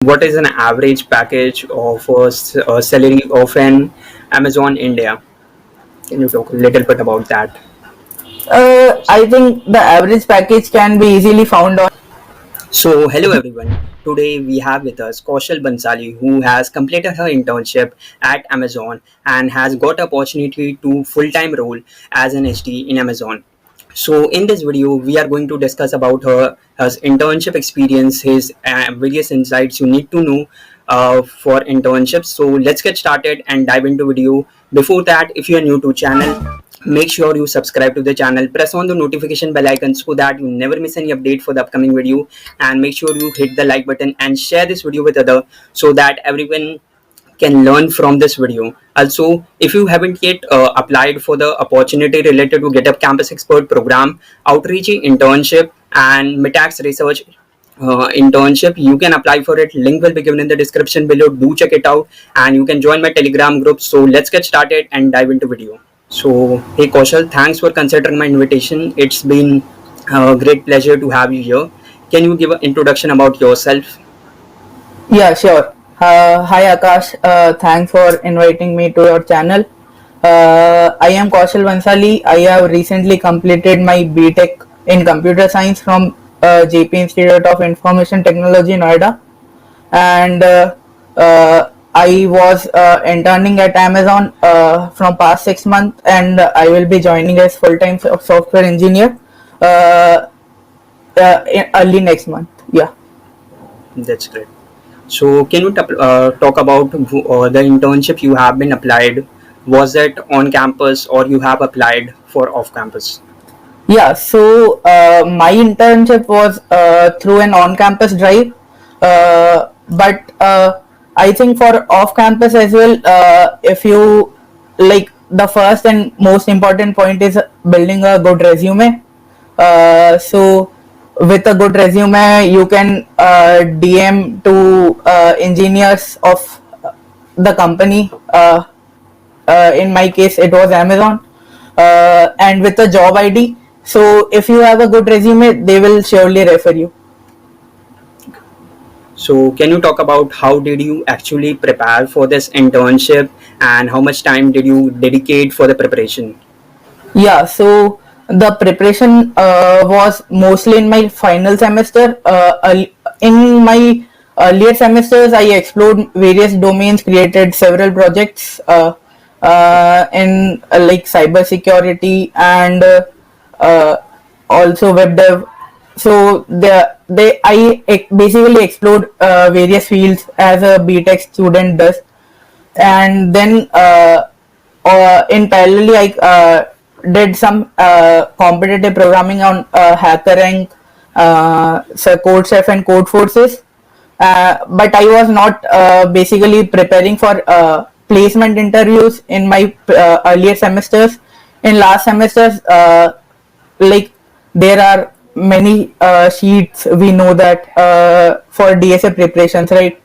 what is an average package of salary of an Amazon India? Can you talk a little bit about that? I think the average package can be easily found on. So, hello everyone. Today we have with us Kaushal Bansali, who has completed her internship at Amazon and has got opportunity to full-time role as an SDE in Amazon. So, in this video, we are going to discuss about her internship experience, his various insights you need to know for internships. So, let's get started and dive into video. Before that, if you are new to channel, make sure you subscribe to the channel, press on the notification bell icon so that you never miss any update for the upcoming video, and make sure you hit the like button and share this video with others so that everyone can learn from this video. Also, if you haven't yet applied for the opportunity related to GitHub Campus Expert program, outreach internship and mitax research internship, you can apply for it. Link will be given in the description below. Do check it out and you can join my Telegram group. So let's get started and dive into video. So, hey Kaushal, thanks for considering my invitation. It's been a great pleasure to have you here. Can you give an introduction about yourself? Yeah, sure. Hi Akash. Thanks for inviting me to your channel. I am Kaushal Bansali. I have recently completed my BTech in Computer Science from JP Institute of Information Technology, Noida, and I was interning at Amazon from past 6 months, and I will be joining as full-time software engineer early next month. Yeah. That's great. So, can you talk about the internship you have been applied? Was it on campus or you have applied for off campus? Yeah, so my internship was through an on-campus drive, but I think for off-campus as well, if you like, the first and most important point is building a good resume. So with a good resume, you can DM to engineers of the company. In my case, it was Amazon, and with a job ID. So if you have a good resume, they will surely refer you. So, can you talk about how did you actually prepare for this internship and how much time did you dedicate for the preparation? Yeah, so the preparation was mostly in my final semester. In my earlier semesters, I explored various domains, created several projects in like cybersecurity and uh, also web dev. So I basically explored various fields as a BTech student does, and then in parallel I did some competitive programming on HackerRank, so CodeChef and Codeforces. But I was not basically preparing for placement interviews in my earlier semesters. In last semesters, like, there are many sheets, we know that, for DSA preparations, right?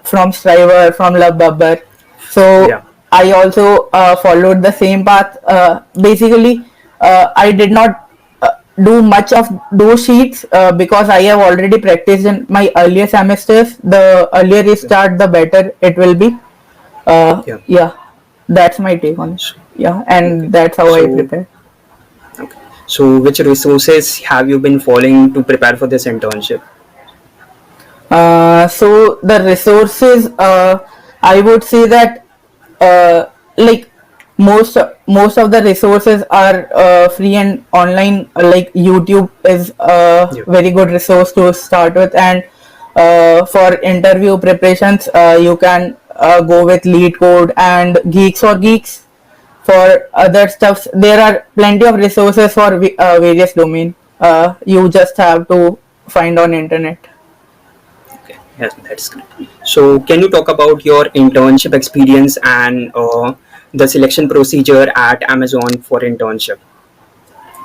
From Striver, from LabBubber. So Yeah. I also followed the same path. Basically, I did not do much of those sheets because I have already practiced in my earlier semesters. The earlier you start, the better it will be. Yeah. Yeah, that's my take on it. So, Yeah, okay. and that's how I So, prepare. okay. So, which resources have you been following to prepare for this internship? So the resources, I would say that like most of the resources are free and online. Like YouTube is a Yeah. very good resource to start with, and for interview preparations, you can go with Lead Code and Geeks for Geeks. For other stuffs, there are plenty of resources for various domain. You just have to find on internet. Okay. Yes, that's great. So, can you talk about your internship experience and the selection procedure at Amazon for internship?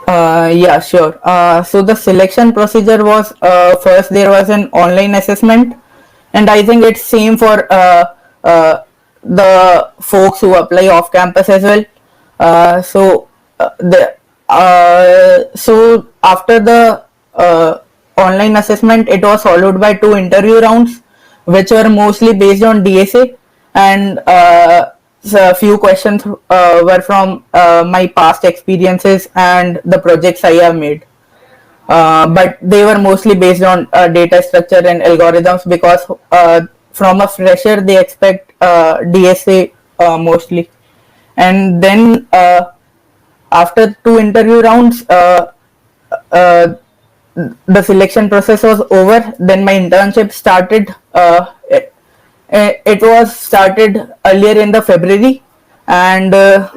Yeah, sure. So the selection procedure was, first there was an online assessment, and I think it's same for the folks who apply off campus as well. So after the online assessment, it was followed by two interview rounds. which were mostly based on DSA, and so a few questions were from my past experiences and the projects I have made. But they were mostly based on data structure and algorithms, because from a fresher they expect DSA mostly. And then after two interview rounds, uh, the selection process was over. Then my internship started. It was started earlier in the February, and uh,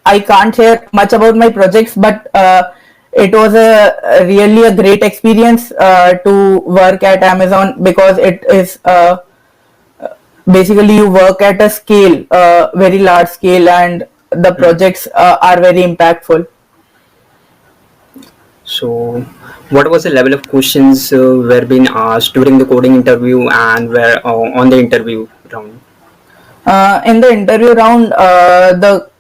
I can't share much about my projects, but it was a really a great experience to work at Amazon, because it is basically you work at a scale, very large scale, and the Hmm. projects are very impactful. So, what was the level of questions were being asked during the coding interview and were on the interview round? In the interview round, the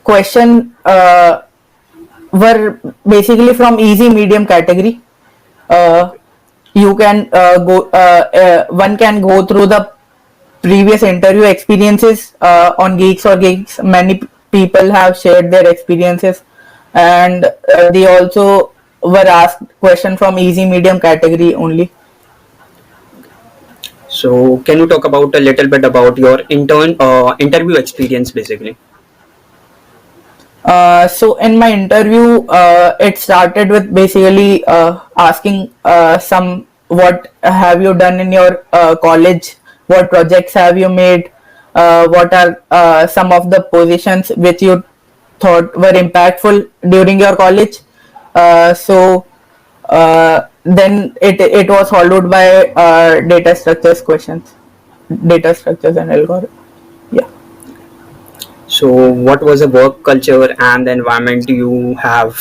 question were basically from easy medium category. Uh, you can one can go through the previous interview experiences on Geeks or Geeks. Many people have shared their experiences, and they also were asked question from easy medium category only. So, can you talk about a little bit about your interview experience, basically? So in my interview, it started with basically asking some, what have you done in your college, what projects have you made, what are some of the positions which you thought were impactful during your college. Then it was followed by data structures questions, data structures and algorithm. Yeah. So, what was the work culture and the environment you have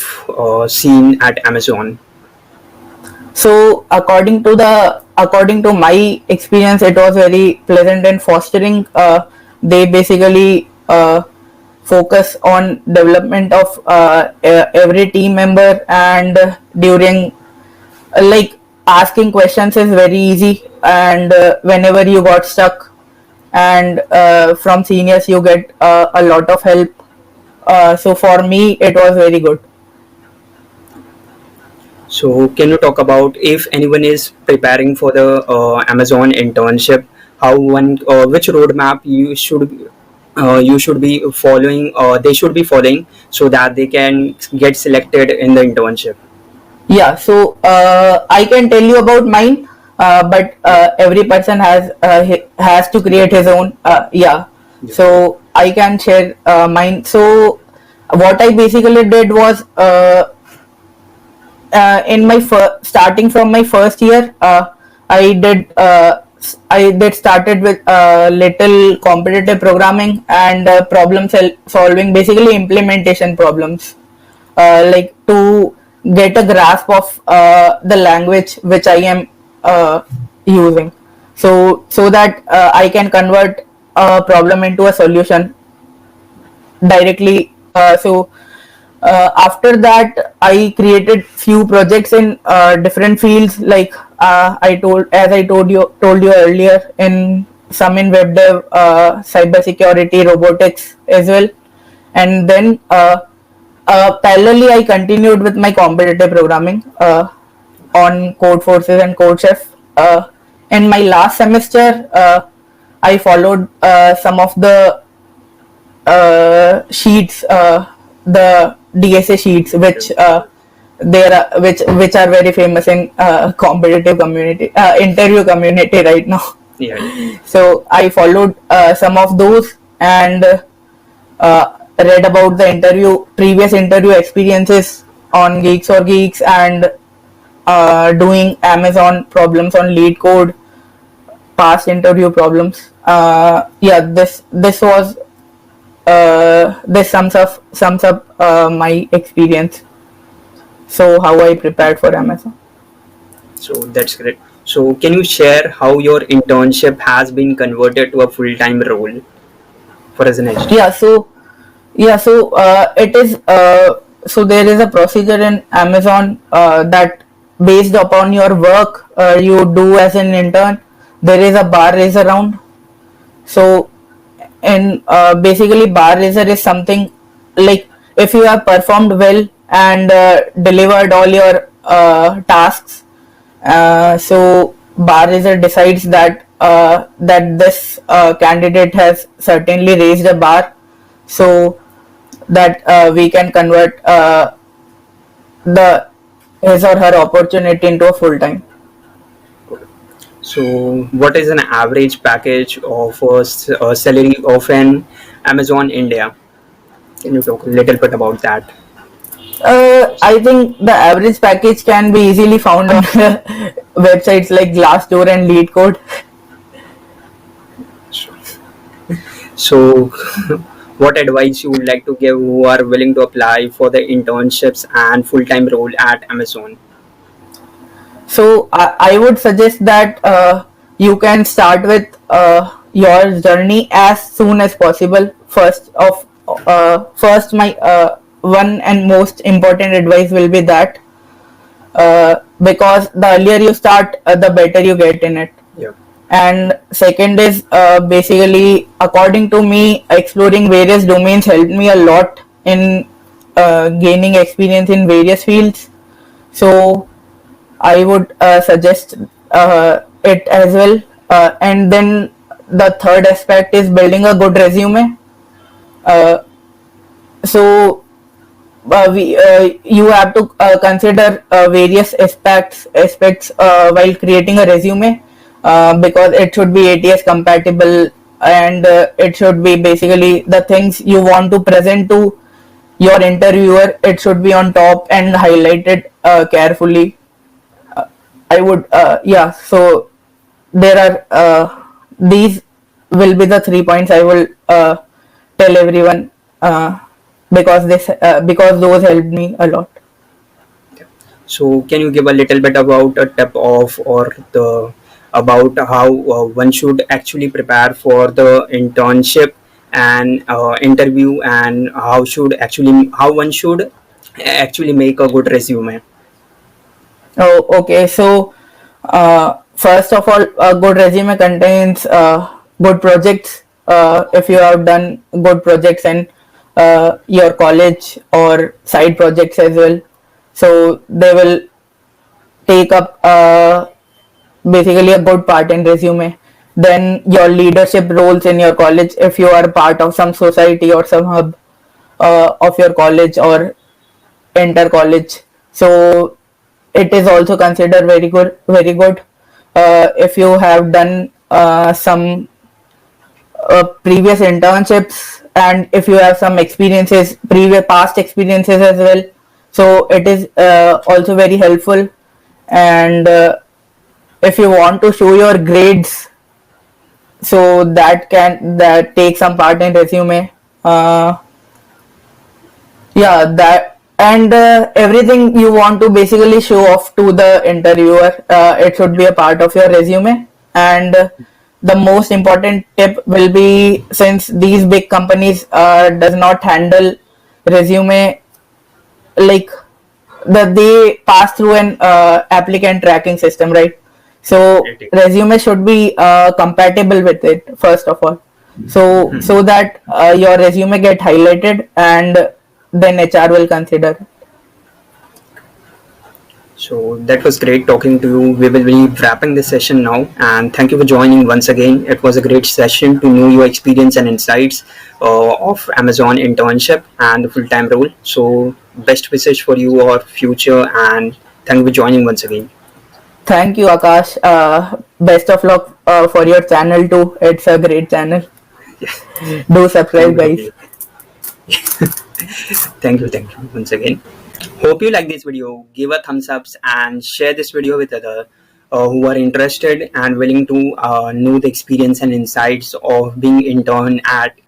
seen at Amazon? So according to my experience, it was very pleasant and fostering. They basically focus on development of every team member, and during like asking questions is very easy, and whenever you got stuck, and from seniors you get a lot of help. So for me, it was very good. So, can you talk about if anyone is preparing for the Amazon internship, how one which roadmap you should be following, they should be following so that they can get selected in the internship? Yeah, so I can tell you about mine, but Yeah, every person has to create his own. Yeah, yeah. so I can share mine. So what I basically did was, in my starting from my first year, I did I did started with little competitive programming and solving, basically implementation problems, like to get a grasp of the language which I am using, so that I can convert a problem into a solution directly. After that, I created few projects in different fields, like I told you earlier, in some in web dev, cyber security, robotics as well. And then parallelly, I continued with my competitive programming on Code Forces and Code Chef. In my last semester, I followed some of the sheets, the DSA sheets, which there are, which are very famous in competitive community, interview community right now. Yeah, yeah. So I followed some of those, and read about the previous interview experiences on Geeks or Geeks, and doing Amazon problems on Lead Code, past interview problems. Yeah, this sums up my experience. So how I prepared for Amazon. So that's great. So, can you share how your internship has been converted to a full-time role for as an HD? Yeah, so it is so there is a procedure in Amazon that based upon your work you do as an intern, there is a bar raise around. So, and basically, bar raiser is something like if you have performed well and delivered all your tasks, so bar raiser decides that that this candidate has certainly raised a bar, so that we can convert the his or her opportunity into a full time. So, what is an average package of a salary of an Amazon India? Can you talk a little bit about that? I think the average package can be easily found on websites like Glassdoor and LeadCode. So, what advice you would like to give who are willing to apply for the internships and full-time role at Amazon? So I would suggest that you can start with your journey as soon as possible. First, my one and most important advice will be that because the earlier you start, the better you get in it. Yeah. And second is basically, according to me, exploring various domains helped me a lot in gaining experience in various fields. So I would suggest it as well. And then the third aspect is building a good resume. Uh, so you have to consider various aspects while creating a resume, because it should be ATS compatible, and it should be basically the things you want to present to your interviewer. It should be on top and highlighted carefully. I would, yeah. So there are these will be the 3 points I will tell everyone, because those helped me a lot. So, can you give a little bit about a tip of or the about how one should actually prepare for the internship and interview, and how one should actually make a good resume? Oh, okay. So first of all, a good resume contains good projects. If you have done good projects in your college or side projects as well, so they will take up basically a good part in resume. Then your leadership roles in your college, if you are part of some society or some hub of your college or enter college, so it is also considered very good. If you have done some previous internships, and if you have some experiences, previous past experiences as well, so it is also very helpful. And if you want to show your grades, so that take some part in resume. Yeah, that, and everything you want to basically show off to the interviewer, it should be a part of your resume. And the most important tip will be, since these big companies does not handle resume, like they pass through an applicant tracking system, right? So resume should be compatible with it first of all, so that your resume get highlighted, and then HR will consider. So that was great talking to you. We will be wrapping this session now, and thank you for joining once again. It was a great session to know your experience and insights of Amazon internship and the full-time role. So best wishes for your future, and thank you for joining once again. Thank you, Akash. Best of luck for your channel too. It's a great channel. Do subscribe, guys. Thank you once again. Hope you like this video. Give a thumbs up and share this video with others who are interested and willing to know the experience and insights of being intern at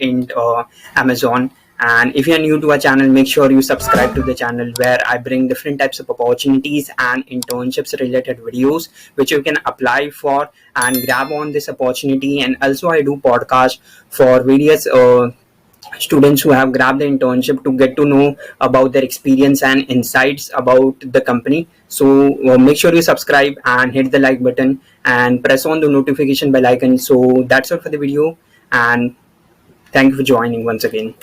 Amazon. And if you're new to our channel, make sure you subscribe to the channel, where I bring different types of opportunities and internships related videos which you can apply for and grab on this opportunity. And also I do podcasts for various students who have grabbed the internship to get to know about their experience and insights about the company. So make sure you subscribe and hit the like button and press on the notification bell icon. So that's all for the video, and thank you for joining once again.